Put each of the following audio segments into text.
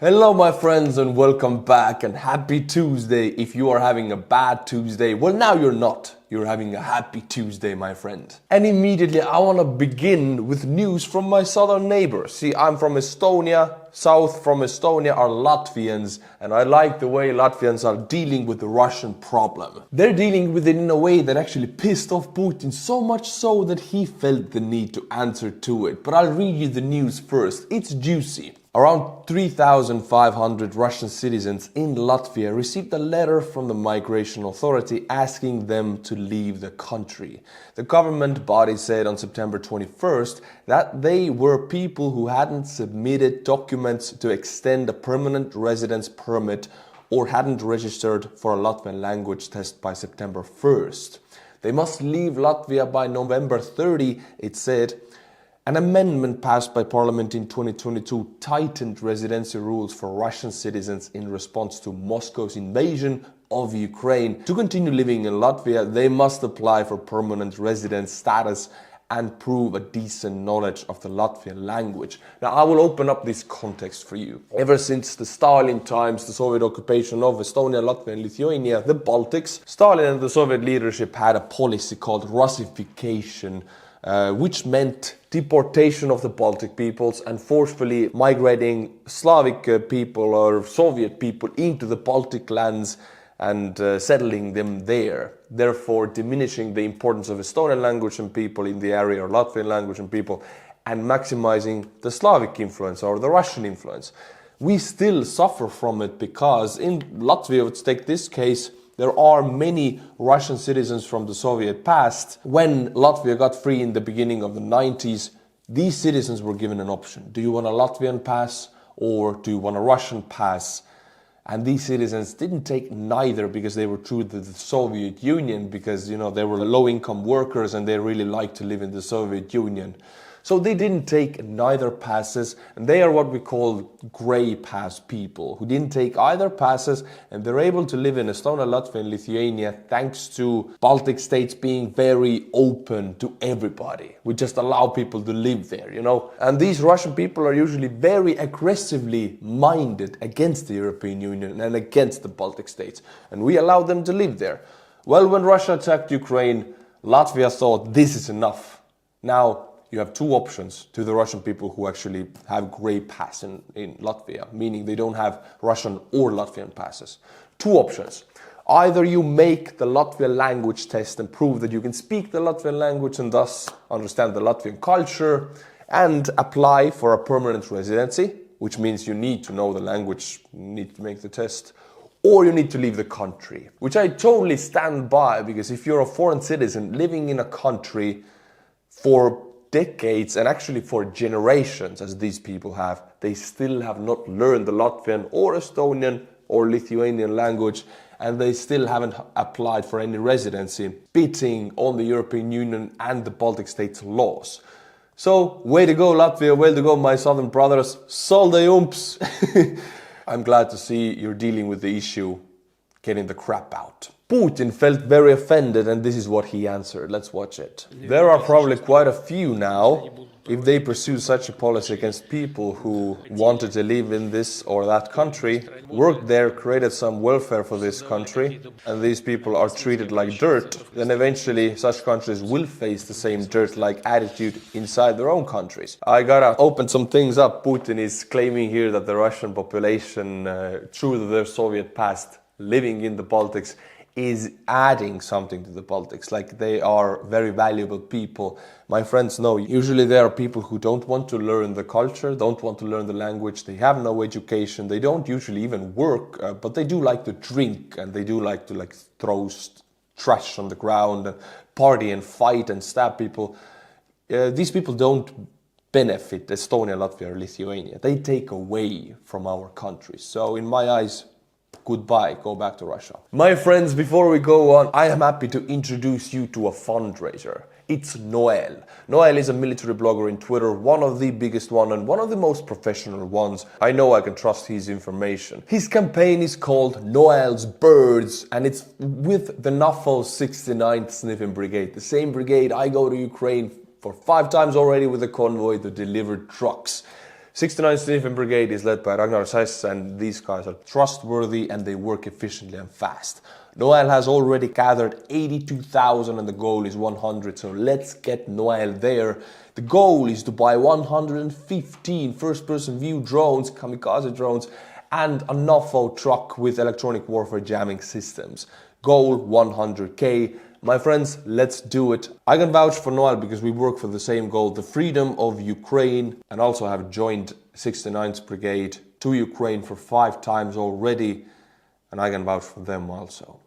Hello my friends and welcome back and happy Tuesday. If you are having a bad Tuesday, well now you're not. You're having a happy Tuesday, my friend. And immediately I want to begin with news from my southern neighbor. See, I'm from Estonia. South from Estonia are Latvians, and I like the way Latvians are dealing with the Russian problem. They're dealing with it in a way that actually pissed off Putin, so much so that he felt the need to answer to it. But I'll read you the news first. It's juicy. Around 3,500 Russian citizens in Latvia received a letter from the migration authority asking them to leave the country. The government body said on September 21st that they were people who hadn't submitted documents to extend a permanent residence permit or hadn't registered for a Latvian language test by September 1st. They must leave Latvia by November 30, it said. An amendment passed by Parliament in 2022 tightened residency rules for Russian citizens in response to Moscow's invasion of Ukraine. To continue living in Latvia, they must apply for permanent residence status and prove a decent knowledge of the Latvian language. Now, I will open up this context for you. Ever since the Stalin times, the Soviet occupation of Estonia, Latvia and Lithuania, the Baltics, Stalin and the Soviet leadership had a policy called Russification, which meant deportation of the Baltic peoples and forcefully migrating Slavic people or Soviet people into the Baltic lands and settling them there, therefore diminishing the importance of Estonian language and people in the area or Latvian language and people and maximizing the Slavic influence or the Russian influence. We still suffer from it because in Latvia, let's take this case, there are many Russian citizens from the Soviet past. When Latvia got free in the beginning of the 90s, these citizens were given an option. Do you want a Latvian pass or do you want a Russian pass? And these citizens didn't take neither because they were true to the Soviet Union because, you know, they were low-income workers and they really liked to live in the Soviet Union. So they didn't take neither passes, and they are what we call grey pass people who didn't take either passes, and they're able to live in Estonia, Latvia and Lithuania thanks to Baltic states being very open to everybody. We just allow people to live there, you know. And these Russian people are usually very aggressively minded against the European Union and against the Baltic states, and we allow them to live there. Well, when Russia attacked Ukraine, Latvia thought this is enough. Now, you have two options to the Russian people who actually have grey pass in Latvia, meaning they don't have Russian or Latvian passes. Two options. Either you make the Latvian language test and prove that you can speak the Latvian language and thus understand the Latvian culture and apply for a permanent residency, which means you need to know the language, you need to make the test, or you need to leave the country, which I totally stand by, because if you're a foreign citizen living in a country for decades and actually for generations, as these people have, they still have not learned the Latvian or Estonian or Lithuanian language, and they still haven't applied for any residency, beating on the European Union and the Baltic states laws. So, way to go Latvia, way to go my southern brothers, solde umps! I'm glad to see you're dealing with the issue, getting the crap out. Putin felt very offended, and this is what he answered. Let's watch it. There are probably quite a few now, if they pursue such a policy against people who wanted to live in this or that country, worked there, created some welfare for this country, and these people are treated like dirt, then eventually such countries will face the same dirt-like attitude inside their own countries. I gotta open some things up. Putin is claiming here that the Russian population, true to their Soviet past, living in the Baltics, is adding something to the Baltics, like they are very valuable people. My friends know, usually there are people who don't want to learn the culture, don't want to learn the language, they have no education, they don't usually even work, but they do like to drink and they do like to throw trash on the ground and party and fight and stab people. These people don't benefit Estonia, Latvia or Lithuania. They take away from our countries. So in my eyes, goodbye, go back to Russia. My friends, before we go on, I am happy to introduce you to a fundraiser. It's Noel. Noel is a military blogger in Twitter, one of the biggest one and one of the most professional ones. I know I can trust his information. His campaign is called Noel's Birds, and it's with the NAFO 69th Sniffing Brigade, the same brigade I go to Ukraine for 5 times already with a convoy to deliver trucks. 69th Sniffing Brigade is led by Ragnar Sass, and these guys are trustworthy and they work efficiently and fast. Noel has already gathered 82,000 and the goal is 100, so let's get Noel there. The goal is to buy 115 first-person view drones, kamikaze drones, and a NAFO truck with electronic warfare jamming systems. Goal 100k. My friends, let's do it. I can vouch for Noel because we work for the same goal, the freedom of Ukraine, and also have joined 69th Brigade to Ukraine for 5 times already, and I can vouch for them also.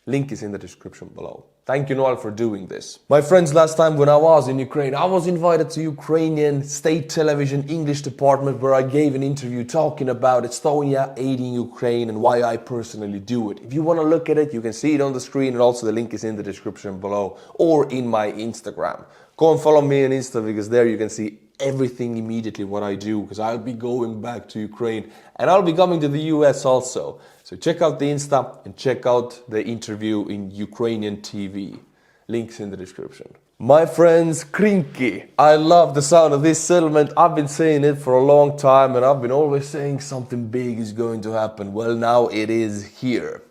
Link is in the description below. Thank you, Noel, for doing this. My friends, last time when I was in Ukraine, I was invited to Ukrainian State Television English department where I gave an interview talking about Estonia aiding Ukraine and why I personally do it. If you want to look at it, you can see it on the screen, and also the link is in the description below or in my Instagram. Go and follow me on Insta because there you can see everything immediately what I do, because I'll be going back to Ukraine and I'll be coming to the US also. So check out the Insta and check out the interview in Ukrainian TV. Links in the description. My friends, Krynky. I love the sound of this settlement. I've been saying it for a long time and I've been always saying something big is going to happen. Well, now it is here.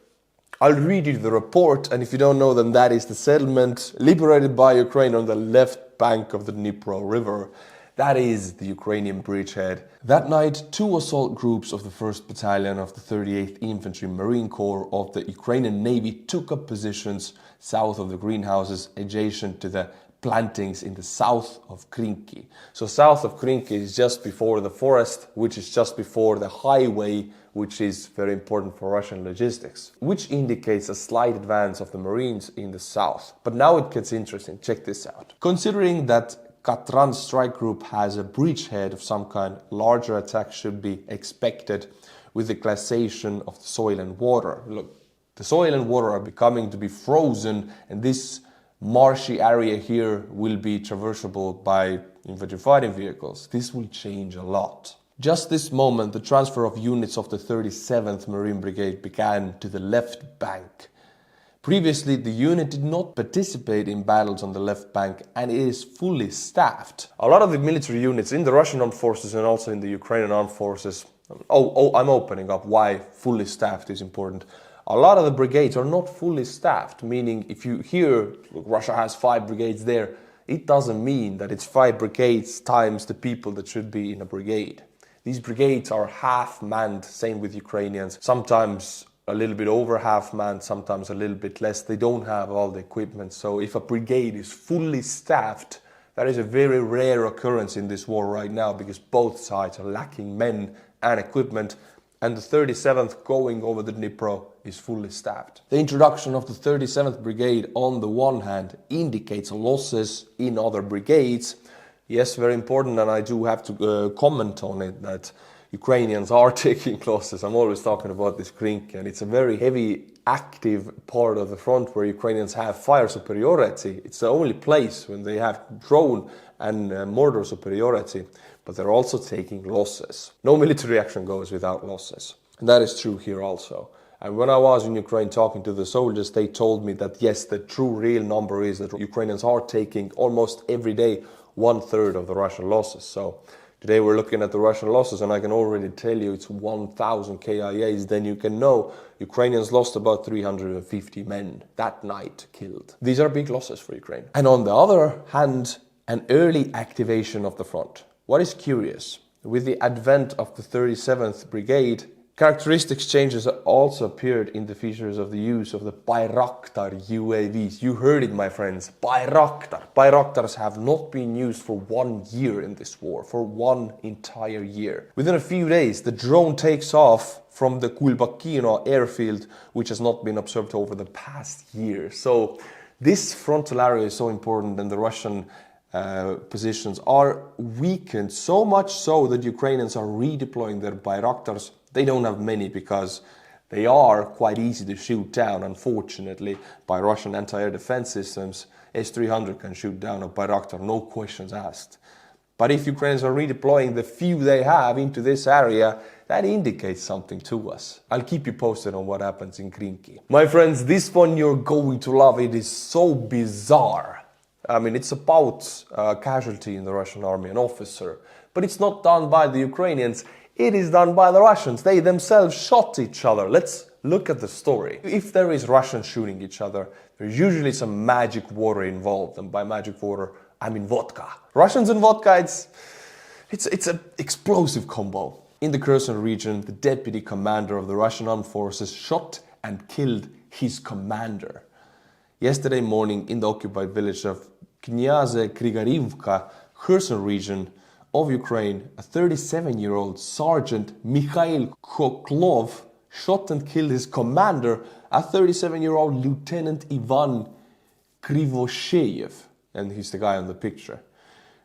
I'll read you the report, and if you don't know, then that is the settlement liberated by Ukraine on the left bank of the Dnipro River. That is the Ukrainian bridgehead. That night, 2 assault groups of the 1st Battalion of the 38th Infantry Marine Corps of the Ukrainian Navy took up positions south of the greenhouses adjacent to the plantings in the south of Krynky. So south of Krynky is just before the forest, which is just before the highway, which is very important for Russian logistics, which indicates a slight advance of the Marines in the south. But now it gets interesting. Check this out. Considering that Katran's strike group has a bridgehead of some kind, larger attacks should be expected with the glaciation of the soil and water. Look, the soil and water are becoming to be frozen, and this marshy area here will be traversable by infantry fighting vehicles. This will change a lot. Just this moment, the transfer of units of the 37th Marine Brigade began to the left bank. Previously, the unit did not participate in battles on the left bank and it is fully staffed. A lot of the military units in the Russian armed forces and also in the Ukrainian armed forces, I'm opening up why fully staffed is important. A lot of the brigades are not fully staffed, meaning if you hear Russia has 5 brigades there, it doesn't mean that it's 5 brigades times the people that should be in a brigade. These brigades are half-manned, same with Ukrainians, sometimes a little bit over half-manned, sometimes a little bit less. They don't have all the equipment, so if a brigade is fully staffed, that is a very rare occurrence in this war right now because both sides are lacking men and equipment, and the 37th going over the Dnipro is fully staffed. The introduction of the 37th Brigade on the one hand indicates losses in other brigades. Yes, very important, and I do have to comment on it that Ukrainians are taking losses. I'm always talking about this Krynky, and it's a very heavy, active part of the front where Ukrainians have fire superiority. It's the only place when they have drone and mortar superiority, but they're also taking losses. No military action goes without losses, and that is true here also. And when I was in Ukraine talking to the soldiers, they told me that yes, the true real number is that Ukrainians are taking almost every day 1/3 of the Russian losses. So today we're looking at the Russian losses, and I can already tell you it's 1,000 KIAs. Then you can know Ukrainians lost about 350 men that night killed. These are big losses for Ukraine. And on the other hand, an early activation of the front. What is curious, with the advent of the 37th Brigade, characteristics changes also appeared in the features of the use of the Bayraktar UAVs. You heard it, my friends. Bayraktar. Bayraktars have not been used for 1 year in this war, for 1 entire year. Within a few days, the drone takes off from the Kulbakino airfield, which has not been observed over the past year. So this frontal area is so important, and the Russian positions are weakened, so much so that Ukrainians are redeploying their Bayraktars. They don't have many because they are quite easy to shoot down, unfortunately, by Russian anti-air defense systems. S-300 can shoot down a Bayraktar, no questions asked. But if Ukrainians are redeploying the few they have into this area, that indicates something to us. I'll keep you posted on what happens in Krynky. My friends, this one you're going to love. It is so bizarre. I mean, it's about a casualty in the Russian army, an officer. But it's not done by the Ukrainians, it is done by the Russians. They themselves shot each other. Let's look at the story. If there is Russians shooting each other, there's usually some magic water involved. And by magic water, I mean vodka. Russians and vodka, it's an explosive combo. In the Kherson region, the deputy commander of the Russian armed forces shot and killed his commander. Yesterday morning, in the occupied village of Krynky, Kherson region of Ukraine, a 37-year-old Sergeant Mikhail Khoklov shot and killed his commander, a 37-year-old Lieutenant Ivan Krivosheyev, and he's the guy on the picture,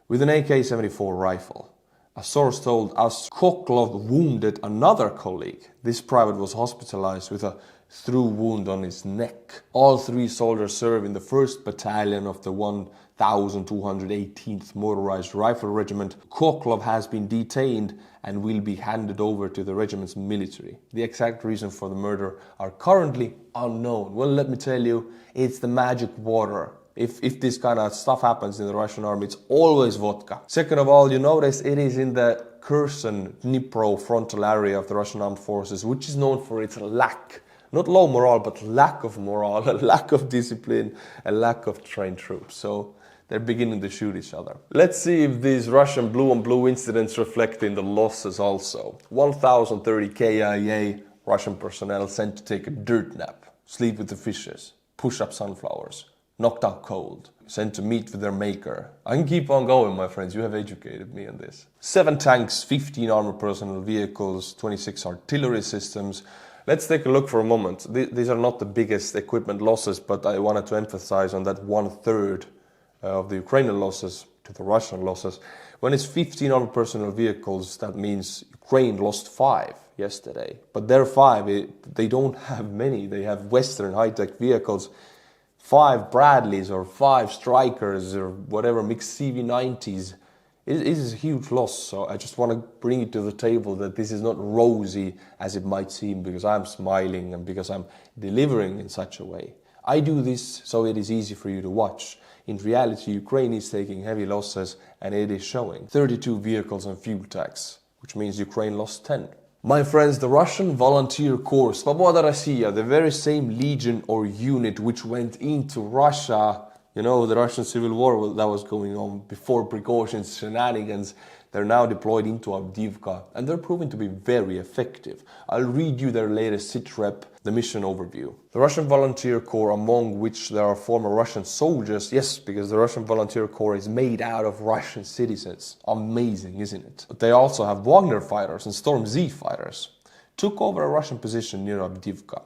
with an AK-74 rifle. A source told us Khoklov wounded another colleague. This private was hospitalized with a through wound on his neck. All three soldiers serve in the 1st Battalion of the 1218th Motorized Rifle Regiment. Khoklov has been detained and will be handed over to the regiment's military. The exact reason for the murder are currently unknown. Well, let me tell you, it's the magic water. If this kind of stuff happens in the Russian army, it's always vodka. Second of all, you notice it is in the Kherson, Dnipro frontal area of the Russian armed forces, which is known for its lack, not low morale, but lack of morale, a lack of discipline, a lack of trained troops. So they're beginning to shoot each other. Let's see if these Russian blue-on-blue incidents reflect in the losses also. 1,030 KIA Russian personnel sent to take a dirt nap, sleep with the fishes, push up sunflowers, knocked out cold, sent to meet with their maker. I can keep on going, my friends, you have educated me on this. 7 tanks, 15 armored personnel vehicles, 26 artillery systems. Let's take a look for a moment. These are not the biggest equipment losses, but I wanted to emphasize on that 1/3 of the Ukrainian losses to the Russian losses. When it's 15 armored personnel vehicles, that means Ukraine lost 5 yesterday. But their 5, they don't have many. They have Western high-tech vehicles, 5 Bradleys or 5 Strikers or whatever, mixed CV90s. It is a huge loss, so I just want to bring it to the table that this is not rosy as it might seem because I'm smiling and because I'm delivering in such a way. I do this so it is easy for you to watch. In reality, Ukraine is taking heavy losses and it is showing. 32 vehicles and fuel tanks, which means Ukraine lost 10. My friends, the Russian Volunteer Corps, Svoboda Rossiya, the very same legion or unit which went into Russia, you know, the Russian Civil War that was going on before Prigozhin's shenanigans, they're now deployed into Avdiivka and they're proving to be very effective. I'll read you their latest sitrep, the mission overview. The Russian Volunteer Corps, among which there are former Russian soldiers, yes, because the Russian Volunteer Corps is made out of Russian citizens. Amazing, isn't it? But they also have Wagner fighters and Storm Z fighters. Took over a Russian position near Avdiivka.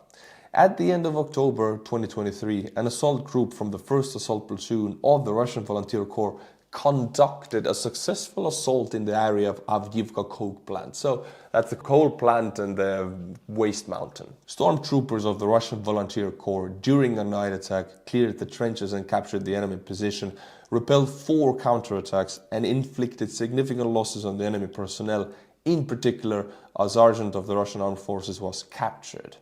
At the end of October 2023, an assault group from the 1st Assault Platoon of the Russian Volunteer Corps conducted a successful assault in the area of Avdiivka coke plant. So that's the coal plant and the waste mountain. Stormtroopers of the Russian Volunteer Corps, during a night attack, cleared the trenches and captured the enemy position, repelled 4 counterattacks and inflicted significant losses on the enemy personnel. In particular, a sergeant of the Russian armed forces was captured.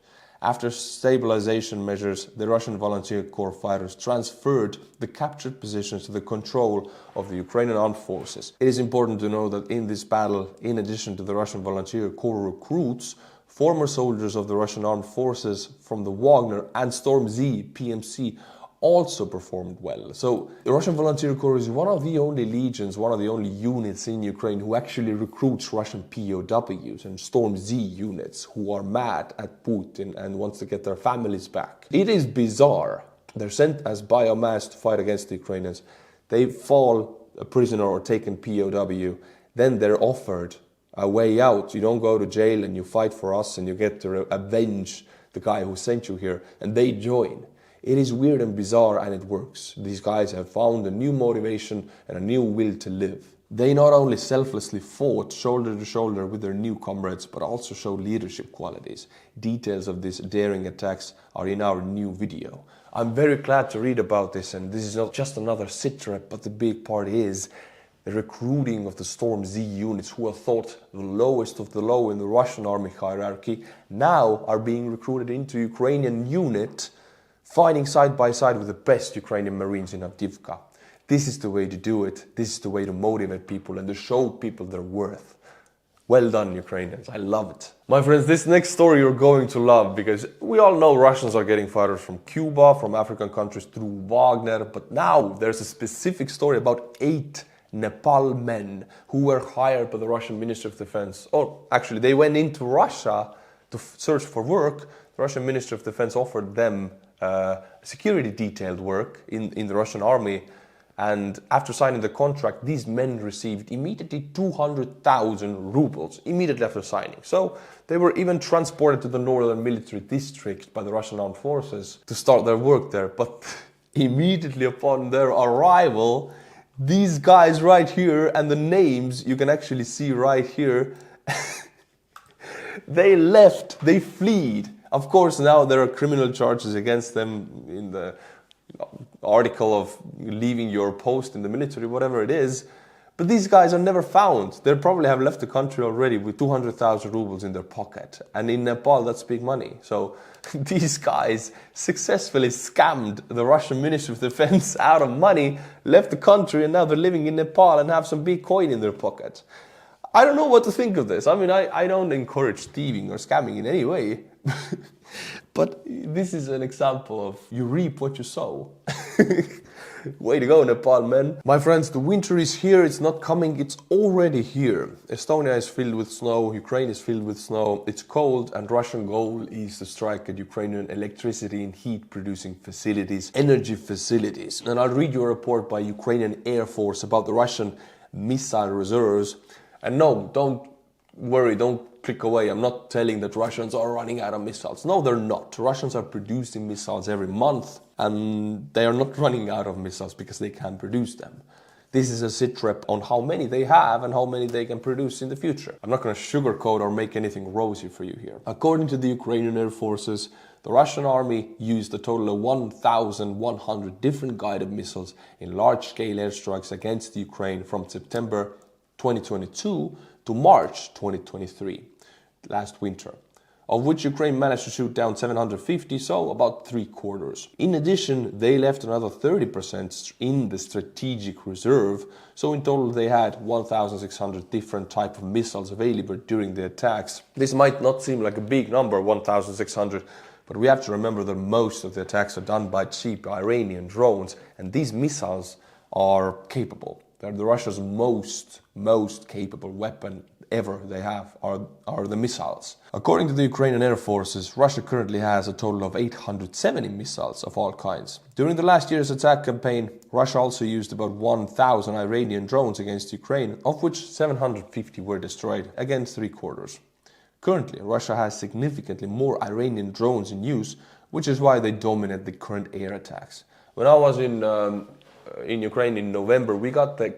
After stabilization measures, the Russian Volunteer Corps fighters transferred the captured positions to the control of the Ukrainian armed forces. It is important to know that in this battle, in addition to the Russian Volunteer Corps recruits, former soldiers of the Russian armed forces from the Wagner and Storm Z PMC also performed well. So the Russian Volunteer Corps is one of the only legions, one of the only units in Ukraine who actually recruits Russian POWs and Storm Z units who are mad at Putin and wants to get their families back. It is bizarre. They're sent as biomass to fight against the Ukrainians. They fall a prisoner or taken POW. Then they're offered a way out. You don't go to jail and you fight for us and you get to avenge the guy who sent you here. And they join. It is weird and bizarre and it works. These guys have found a new motivation and a new will to live. They not only selflessly fought shoulder to shoulder with their new comrades, but also showed leadership qualities. Details of these daring attacks are in our new video. I'm very glad to read about this, and this is not just another sitrep, but the big part is the recruiting of the Storm Z units who are thought the lowest of the low in the Russian army hierarchy now are being recruited into Ukrainian unit fighting side by side with the best Ukrainian Marines in Avdiivka. This is the way to do it. This is the way to motivate people and to show people their worth. Well done, Ukrainians. I love it. My friends, this next story you're going to love, because we all know Russians are getting fighters from Cuba, from African countries through Wagner. But now there's a specific story about 8 Nepal men who were hired by the Russian Ministry of Defense. Or actually, they went into Russia to search for work. The Russian Ministry of Defense offered them security detailed work in the Russian army. And after signing the contract, these men received immediately 200,000 rubles immediately after signing. So they were even transported to the northern military district by the Russian armed forces to start their work there. But immediately upon their arrival, these guys right here, and the names you can actually see right here, they left, they fled. Of course, now there are criminal charges against them in the article of leaving your post in the military, whatever it is. But these guys are never found. They probably have left the country already with 200,000 rubles in their pocket. And in Nepal, that's big money. So these guys successfully scammed the Russian Ministry of Defense out of money, left the country, and now they're living in Nepal and have some big coin in their pocket. I don't know what to think of this. I mean, I don't encourage thieving or scamming in any way. But this is an example of you reap what you sow. Way to go, Nepal, man. My friends, the winter is here. It's not coming. It's already here. Estonia is filled with snow. Ukraine is filled with snow. It's cold, and Russian goal is to strike at Ukrainian electricity and heat-producing facilities, energy facilities. And I'll read you a report by Ukrainian Air Force about the Russian missile reserves. And no, don't worry, don't click away. I'm not telling that Russians are running out of missiles. No, they're not. Russians are producing missiles every month, and they are not running out of missiles because they can produce them. This is a sit-rep on how many they have and how many they can produce in the future. I'm not going to sugarcoat or make anything rosy for you here. According to the Ukrainian Air Forces, the Russian army used a total of 1,100 different guided missiles in large-scale airstrikes against Ukraine from September 2022 to March 2023, last winter, of which Ukraine managed to shoot down 750, so about 3/4. In addition, they left another 30% in the strategic reserve, so in total they had 1,600 different types of missiles available during the attacks. This might not seem like a big number, 1,600, but we have to remember that most of the attacks are done by cheap Iranian drones, and these missiles are capable. They're the Russia's most capable weapon ever they have are the missiles. According to the Ukrainian Air Forces, Russia currently has a total of 870 missiles of all kinds. During the last year's attack campaign, Russia also used about 1,000 Iranian drones against Ukraine, of which 750 were destroyed, again 3/4. Currently, Russia has significantly more Iranian drones in use, which is why they dominate the current air attacks. When I was in Ukraine in November, we got the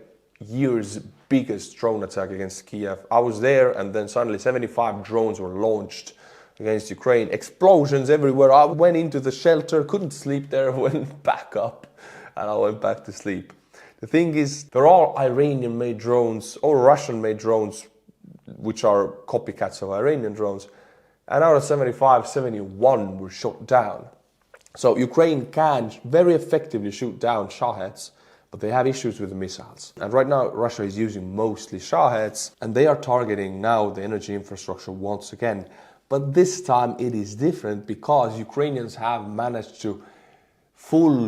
year's biggest drone attack against Kiev. I was there, and then suddenly 75 drones were launched against Ukraine. Explosions everywhere. I went into the shelter, couldn't sleep there, went back up, and I went back to sleep. The thing is, they're all Iranian-made drones or Russian-made drones, which are copycats of Iranian drones. And out of 75, 71 were shot down. So Ukraine can very effectively shoot down Shaheds, but they have issues with the missiles. And right now, Russia is using mostly Shaheds, and they are targeting now the energy infrastructure once again. But this time it is different because Ukrainians have managed to full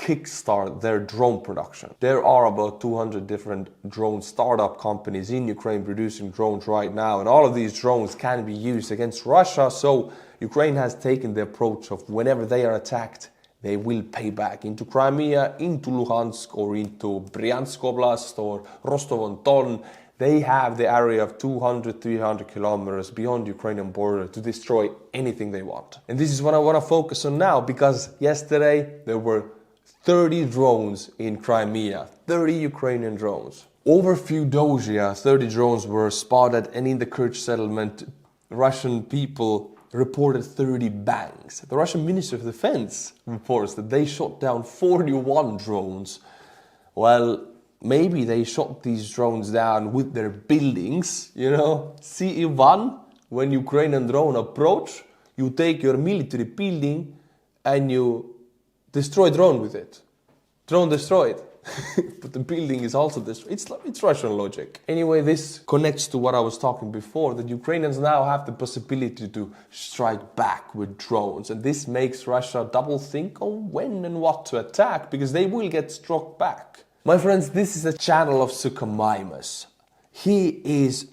kickstart their drone production. There are about 200 different drone startup companies in Ukraine producing drones right now, and all of these drones can be used against Russia. So Ukraine has taken the approach of whenever they are attacked, they will pay back into Crimea, into Luhansk, or into Bryansk Oblast, or Rostov-on-Don. They have the area of 200, 300 kilometers beyond the Ukrainian border to destroy anything they want. And this is what I want to focus on now, because yesterday there were 30 drones in Crimea, 30 Ukrainian drones. Over Feodosia, 30 drones were spotted, and in the Kerch settlement, Russian people reported 30 bangs. The Russian Ministry of Defense reports that they shot down 41 drones. Well, maybe they shot these drones down with their buildings, you know. See, Ivan, when Ukrainian drone approach, you take your military building and you destroy drone with it. Drone destroyed. but the building is also destroyed. It's Russian logic. Anyway, this connects to what I was talking before, that Ukrainians now have the possibility to strike back with drones. And this makes Russia double think on when and what to attack, because they will get struck back. My friends, this is a channel of Suchomimus. He is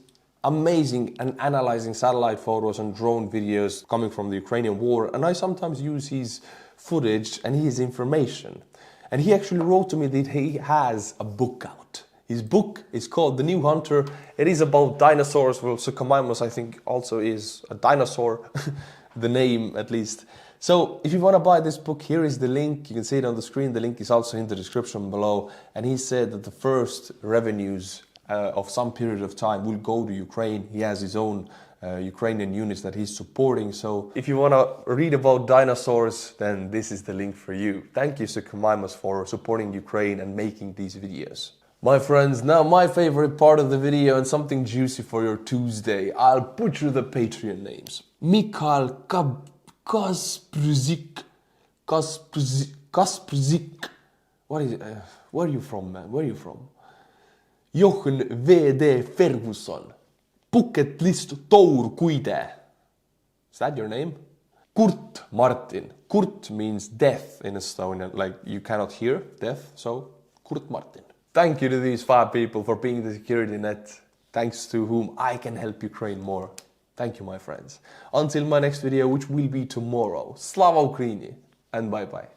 amazing and analyzing satellite photos and drone videos coming from the Ukrainian war. And I sometimes use his footage and his information. And he actually wrote to me that he has a book out. His book is called The New Hunter. It is about dinosaurs. Well, Suchomimus, I think, also is a dinosaur, the name at least. So if you want to buy this book, here is the link. You can see it on the screen. The link is also in the description below. And he said that the first revenues of some period of time will go to Ukraine. He has his own Ukrainian units that he's supporting. So if you want to read about dinosaurs, then this is the link for you. Thank you, Suchomimus, for supporting Ukraine and making these videos. My friends, now my favorite part of the video and something juicy for your Tuesday. I'll butcher the Patreon names. Mikhail Kasprzik. What is it? Where are you from, man? Where are you from? Jochen V.D. Ferguson. Bucket List Tour Kuide. Is that your name? Kurt Martin. Kurt means death in Estonian, like you cannot hear death, so Kurt Martin. Thank you to these 5 people for being the security net, thanks to whom I can help Ukraine more. Thank you, my friends. Until my next video, which will be tomorrow. Slava Ukraini, and bye-bye.